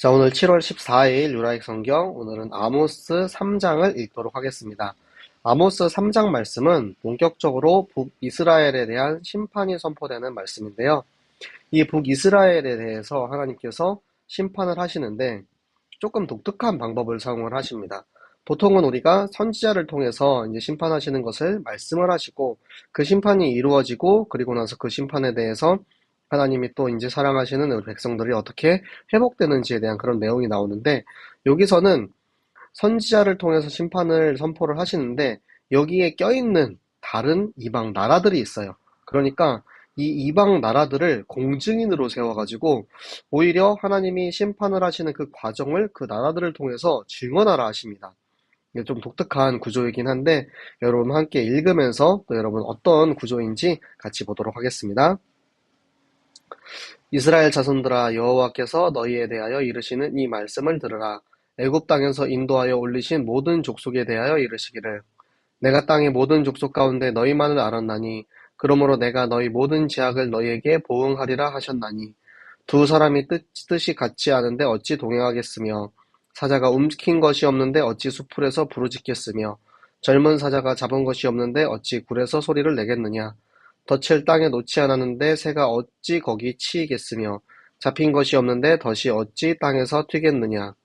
자, 오늘 7월 14일 유라익 성경, 오늘은 아모스 3장을 읽도록 하겠습니다. 아모스 3장 말씀은 본격적으로 북이스라엘에 대한 심판이 선포되는 말씀인데요. 이 북이스라엘에 대해서 하나님께서 심판을 하시는데 조금 독특한 방법을 사용을 하십니다. 보통은 우리가 선지자를 통해서 이제 심판하시는 것을 말씀을 하시고 그 심판이 이루어지고 그리고 나서 그 심판에 대해서 하나님이 또 이제 사랑하시는 우리 백성들이 어떻게 회복되는지에 대한 그런 내용이 나오는데 여기서는 선지자를 통해서 심판을 선포를 하시는데 여기에 껴있는 다른 이방 나라들이 있어요. 그러니까 이 이방 나라들을 공증인으로 세워가지고 오히려 하나님이 심판을 하시는 그 과정을 그 나라들을 통해서 증언하라 하십니다. 이게 좀 독특한 구조이긴 한데 여러분 함께 읽으면서 또 여러분 어떤 구조인지 같이 보도록 하겠습니다. 이스라엘 자손들아, 여호와께서 너희에 대하여 이르시는 이 말씀을 들으라. 애굽 땅에서 인도하여 올리신 모든 족속에 대하여 이르시기를 내가 땅의 모든 족속 가운데 너희만을 알았나니 그러므로 내가 너희 모든 제약을 너희에게 보응하리라 하셨나니 두 사람이 뜻이 같지 않은데 어찌 동행하겠으며 사자가 움킨 것이 없는데 어찌 수풀에서 부르짖겠으며 젊은 사자가 잡은 것이 없는데 어찌 굴에서 소리를 내겠느냐. 덫을 땅에 놓지 않았는데 새가 어찌 거기 치이겠으며 잡힌 것이 없는데 덫이 어찌 땅에서 튀겠느냐.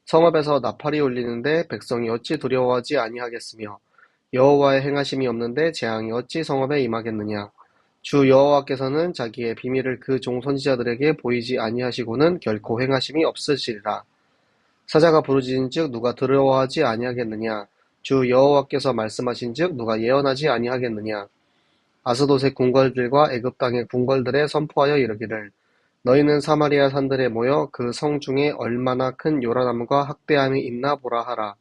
성읍에서 나팔이 울리는데 백성이 어찌 두려워하지 아니하겠으며 여호와의 행하심이 없는데 재앙이 어찌 성읍에 임하겠느냐. 주 여호와께서는 자기의 비밀을 그 종 선지자들에게 보이지 아니하시고는 결코 행하심이 없으시리라. 사자가 부르짖은즉 누가 두려워하지 아니하겠느냐. 주 여호와께서 말씀하신즉 누가 예언하지 아니하겠느냐. 아스돗의 궁궐들과 애굽 땅의 궁궐들에 선포하여 이르기를 너희는 사마리아 산들에 모여 그 성 중에 얼마나 큰 요란함과 학대함이 있나 보라 하라.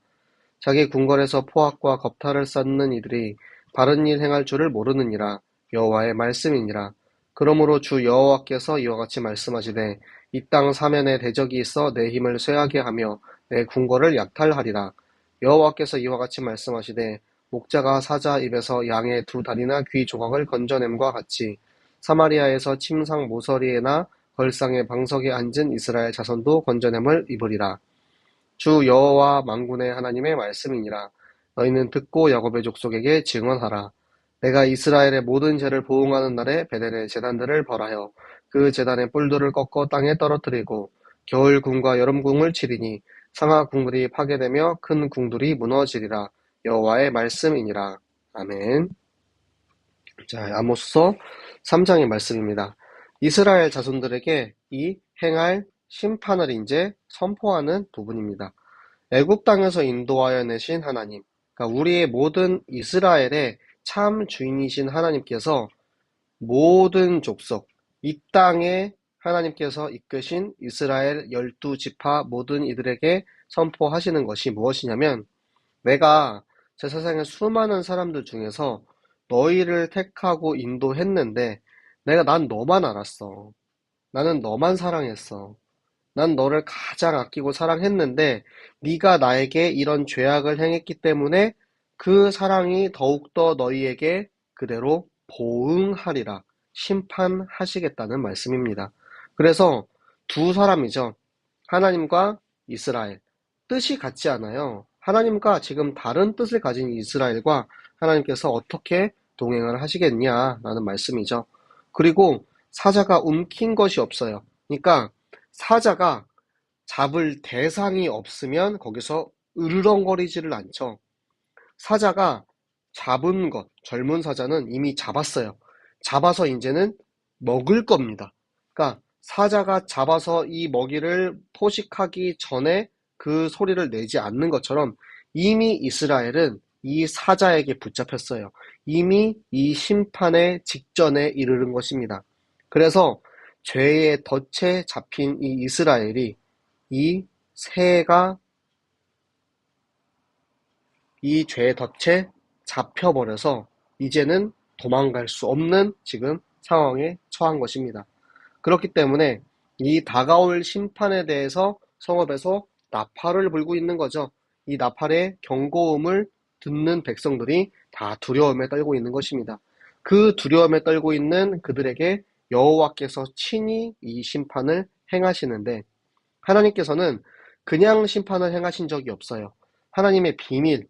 자기 궁궐에서 포악과 겁탈을 쌓는 이들이 바른 일 행할 줄을 모르느니라. 여호와의 말씀이니라. 그러므로 주 여호와께서 이와 같이 말씀하시되 이 땅 사면에 대적이 있어 내 힘을 쇠하게 하며 내 궁궐을 약탈하리라. 여호와께서 이와 같이 말씀하시되 목자가 사자 입에서 양의 두 다리나 귀 조각을 건져냄과 같이 사마리아에서 침상 모서리에나 걸상의 방석에 앉은 이스라엘 자손도 건져냄을 입으리라. 주 여호와 만군의 하나님의 말씀이니라. 너희는 듣고 야곱의 족속에게 증언하라. 내가 이스라엘의 모든 죄를 보응하는 날에 베델의 제단들을 벌하여 그 제단의 뿔들을 꺾어 땅에 떨어뜨리고 겨울 궁과 여름 궁을 치리니 상하 궁들이 파괴되며 큰 궁들이 무너지리라. 여호와의 말씀이니라. 아멘. 자, 아모스서 3장의 말씀입니다. 이스라엘 자손들에게 이 행할 심판을 이제 선포하는 부분입니다. 애굽 땅에서 인도하여 내신 하나님, 그러니까 우리의 모든 이스라엘의 참 주인이신 하나님께서 모든 족속, 이 땅에 하나님께서 이끄신 이스라엘 12지파 모든 이들에게 선포하시는 것이 무엇이냐면 내가 제 세상의 수많은 사람들 중에서 너희를 택하고 인도했는데 난 너만 알았어. 나는 너만 사랑했어. 난 너를 가장 아끼고 사랑했는데 네가 나에게 이런 죄악을 행했기 때문에 그 사랑이 더욱더 너희에게 그대로 보응하리라. 심판하시겠다는 말씀입니다. 그래서 두 사람이죠. 하나님과 이스라엘. 뜻이 같지 않아요. 하나님과 지금 다른 뜻을 가진 이스라엘과 하나님께서 어떻게 동행을 하시겠냐라는 말씀이죠. 그리고 사자가 움킨 것이 없어요. 그러니까 사자가 잡을 대상이 없으면 거기서 으르렁거리지를 않죠. 사자가 잡은 것, 젊은 사자는 이미 잡았어요. 잡아서 이제는 먹을 겁니다. 그러니까 사자가 잡아서 이 먹이를 포식하기 전에 그 소리를 내지 않는 것처럼 이미 이스라엘은 이 사자에게 붙잡혔어요. 이미 이 심판의 직전에 이르는 것입니다. 그래서 죄의 덫에 잡힌 이 이스라엘이 이 새가 이 죄의 덫에 잡혀버려서 이제는 도망갈 수 없는 지금 상황에 처한 것입니다. 그렇기 때문에 이 다가올 심판에 대해서 성읍에서 나팔을 불고 있는 거죠. 이 나팔의 경고음을 듣는 백성들이 다 두려움에 떨고 있는 것입니다. 그 두려움에 떨고 있는 그들에게 여호와께서 친히 이 심판을 행하시는데 하나님께서는 그냥 심판을 행하신 적이 없어요. 하나님의 비밀,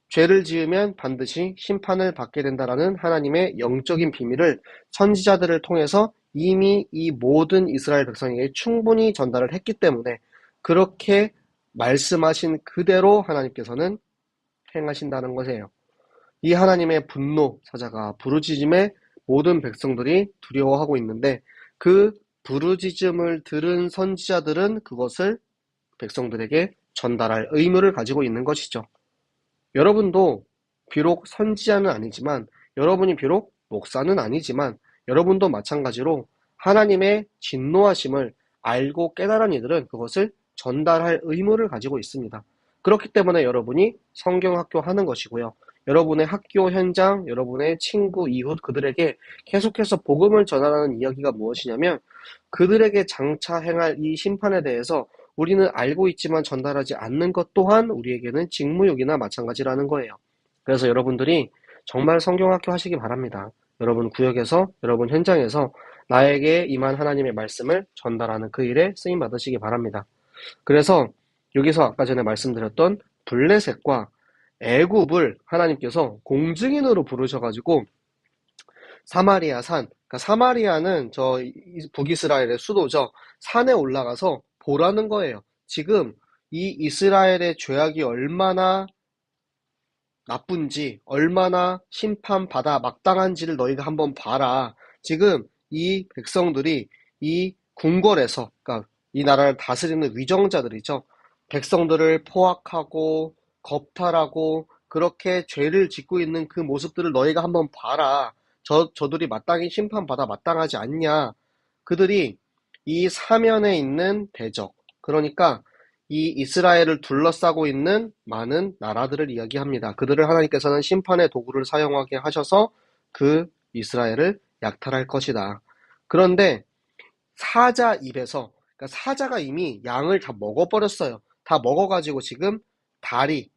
죄를 지으면 반드시 심판을 받게 된다라는 하나님의 영적인 비밀을 선지자들을 통해서 이미 이 모든 이스라엘 백성에게 충분히 전달을 했기 때문에 그렇게 말씀하신 그대로 하나님께서는 행하신다는 것이에요. 이 하나님의 분노 사자가 부르짖음에 모든 백성들이 두려워하고 있는데 그 부르짖음을 들은 선지자들은 그것을 백성들에게 전달할 의무를 가지고 있는 것이죠. 여러분도 비록 선지자는 아니지만, 여러분이 비록 목사는 아니지만, 여러분도 마찬가지로 하나님의 진노하심을 알고 깨달은 이들은 그것을 전달할 의무를 가지고 있습니다. 그렇기 때문에 여러분이 성경학교 하는 것이고요. 여러분의 학교 현장, 여러분의 친구, 이웃, 그들에게 계속해서 복음을 전하는 이야기가 무엇이냐면 그들에게 장차 행할 이 심판에 대해서 우리는 알고 있지만 전달하지 않는 것 또한 우리에게는 직무유기나 마찬가지라는 거예요. 그래서 여러분들이 정말 성경학교 하시기 바랍니다. 여러분 구역에서, 여러분 현장에서 나에게 임한 하나님의 말씀을 전달하는 그 일에 쓰임 받으시기 바랍니다. 그래서 여기서 아까 전에 말씀드렸던 블레셋과 애굽을 하나님께서 공증인으로 부르셔가지고 사마리아 산, 그러니까 사마리아는 저 북이스라엘의 수도죠. 산에 올라가서 보라는 거예요. 지금 이 이스라엘의 죄악이 얼마나 나쁜지, 얼마나 심판받아 마땅한지를 너희가 한번 봐라. 지금 이 백성들이 이 궁궐에서, 그러니까 이 나라를 다스리는 위정자들이죠. 백성들을 포악하고 겁탈하고 그렇게 죄를 짓고 있는 그 모습들을 너희가 한번 봐라. 저들이 마땅히 심판받아 마땅하지 않냐. 그들이 이 사면에 있는 대적, 그러니까 이 이스라엘을 둘러싸고 있는 많은 나라들을 이야기합니다. 그들을 하나님께서는 심판의 도구를 사용하게 하셔서 그 이스라엘을 약탈할 것이다. 그런데 사자 입에서, 그러니까 사자가 이미 양을 다 먹어버렸어요. 다 먹어가지고 지금 다리,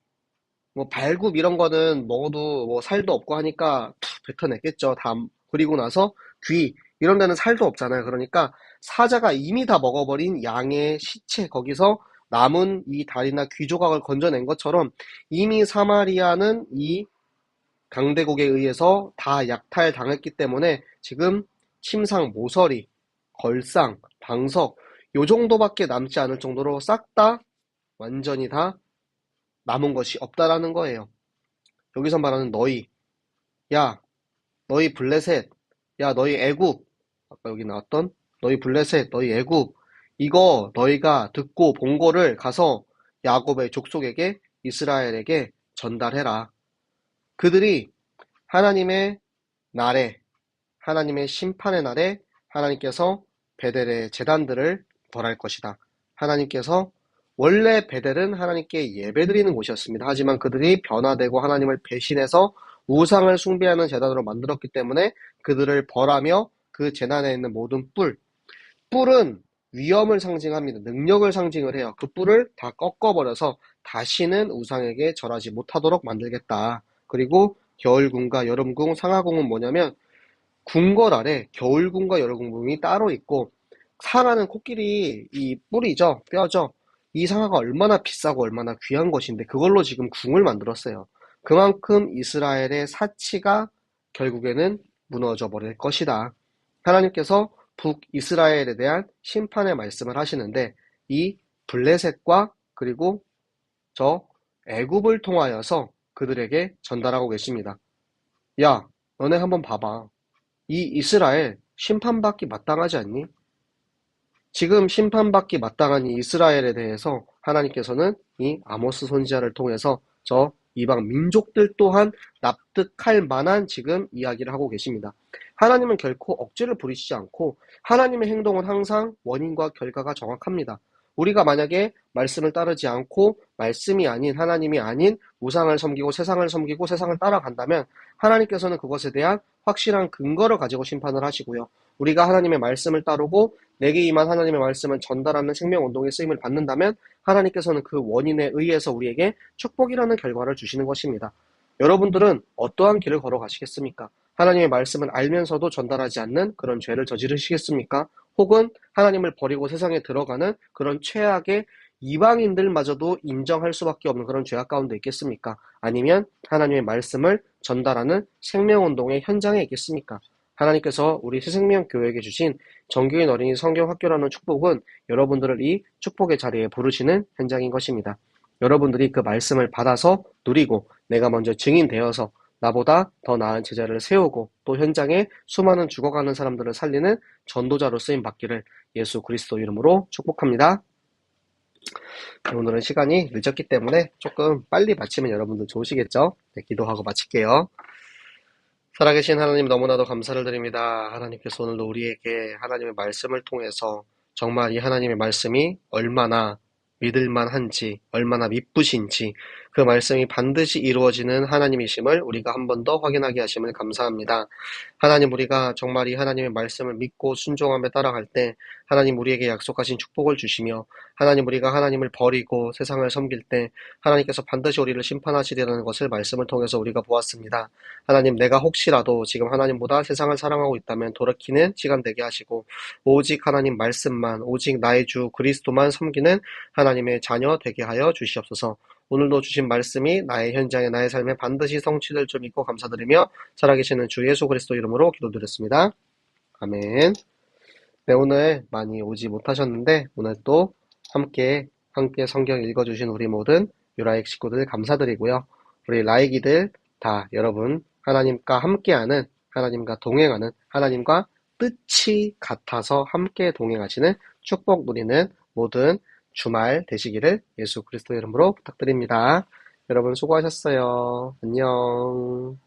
뭐 발굽 이런 거는 먹어도 뭐 살도 없고 하니까 뱉어냈겠죠. 다 그리고 나서 귀 이런 데는 살도 없잖아요. 그러니까 사자가 이미 다 먹어버린 양의 시체 거기서 남은 이 다리나 귀 조각을 건져낸 것처럼 이미 사마리아는 이 강대국에 의해서 다 약탈당했기 때문에 지금 침상 모서리, 걸상, 방석 요 정도밖에 남지 않을 정도로 싹 다 완전히 다 남은 것이 없다라는 거예요. 여기서 말하는 너희, 야, 너희 블레셋, 야, 너희 애굽, 아까 여기 나왔던 너희 블레셋, 너희 애굽, 이거 너희가 듣고 본 거를 가서 야곱의 족속에게 이스라엘에게 전달해라. 그들이 하나님의 날에, 하나님의 심판의 날에 하나님께서 베델의 제단들을 벌할 것이다. 하나님께서 원래 베델은 하나님께 예배드리는 곳이었습니다. 하지만 그들이 변화되고 하나님을 배신해서 우상을 숭배하는 제단으로 만들었기 때문에 그들을 벌하며 그 제단에 있는 모든 뿔은 위엄을 상징합니다. 능력을 상징을 해요. 그 뿔을 다 꺾어버려서 다시는 우상에게 절하지 못하도록 만들겠다. 그리고 겨울궁과 여름궁, 상하궁은 뭐냐면 궁궐 아래 겨울궁과 여름궁이 따로 있고 상하는 코끼리 이 뿔이죠. 뼈죠. 이 상하가 얼마나 비싸고 얼마나 귀한 것인데 그걸로 지금 궁을 만들었어요. 그만큼 이스라엘의 사치가 결국에는 무너져 버릴 것이다. 하나님께서 북이스라엘에 대한 심판의 말씀을 하시는데 이 블레셋과 그리고 저 애굽을 통하여서 그들에게 전달하고 계십니다. 야, 너네 한번 봐봐. 이 이스라엘 심판받기 마땅하지 않니? 지금 심판받기 마땅한 이 이스라엘에 대해서 하나님께서는 이 아모스 선지자를 통해서 저 이방 민족들 또한 납득할 만한 지금 이야기를 하고 계십니다. 하나님은 결코 억지를 부리시지 않고 하나님의 행동은 항상 원인과 결과가 정확합니다. 우리가 만약에 말씀을 따르지 않고 말씀이 아닌 하나님이 아닌 우상을 섬기고 세상을 따라간다면 하나님께서는 그것에 대한 확실한 근거를 가지고 심판을 하시고요. 우리가 하나님의 말씀을 따르고 내게 임한 하나님의 말씀을 전달하는 생명운동의 쓰임을 받는다면 하나님께서는 그 원인에 의해서 우리에게 축복이라는 결과를 주시는 것입니다. 여러분들은 어떠한 길을 걸어가시겠습니까? 하나님의 말씀을 알면서도 전달하지 않는 그런 죄를 저지르시겠습니까? 혹은 하나님을 버리고 세상에 들어가는 그런 최악의 이방인들마저도 인정할 수밖에 없는 그런 죄악 가운데 있겠습니까? 아니면 하나님의 말씀을 전달하는 생명운동의 현장에 있겠습니까? 하나님께서 우리 새생명교회에게 주신 정교인 어린이 성경학교라는 축복은 여러분들을 이 축복의 자리에 부르시는 현장인 것입니다. 여러분들이 그 말씀을 받아서 누리고 내가 먼저 증인되어서 나보다 더 나은 제자를 세우고 또 현장에 수많은 죽어가는 사람들을 살리는 전도자로 쓰임 받기를 예수 그리스도 이름으로 축복합니다. 오늘은 시간이 늦었기 때문에 조금 빨리 마치면 여러분들 좋으시겠죠? 네, 기도하고 마칠게요. 살아계신 하나님 너무나도 감사를 드립니다. 하나님께서 오늘도 우리에게 하나님의 말씀을 통해서 정말 이 하나님의 말씀이 얼마나 믿을만한지, 얼마나 미쁘신지 그 말씀이 반드시 이루어지는 하나님이심을 우리가 한 번 더 확인하게 하심을 감사합니다. 하나님 우리가 정말 이 하나님의 말씀을 믿고 순종하며 따라갈 때 하나님 우리에게 약속하신 축복을 주시며 하나님 우리가 하나님을 버리고 세상을 섬길 때 하나님께서 반드시 우리를 심판하시리라는 것을 말씀을 통해서 우리가 보았습니다. 하나님 내가 혹시라도 지금 하나님보다 세상을 사랑하고 있다면 돌이키는 시간 되게 하시고 오직 하나님 말씀만 오직 나의 주 그리스도만 섬기는 하나님의 자녀 되게 하여 주시옵소서. 오늘도 주신 말씀이 나의 현장에 나의 삶에 반드시 성취될 줄 믿고 감사드리며 살아계시는 주 예수 그리스도 이름으로 기도드렸습니다. 아멘. 네, 오늘 많이 오지 못하셨는데 오늘 또 함께 성경 읽어주신 우리 모든 유라익 식구들 감사드리고요. 우리 라이기들 다 여러분 하나님과 함께하는 하나님과 동행하는 하나님과 뜻이 같아서 함께 동행하시는 축복 누리는 모든 주말 되시기를 예수 그리스도 이름으로 부탁드립니다. 여러분 수고하셨어요. 안녕.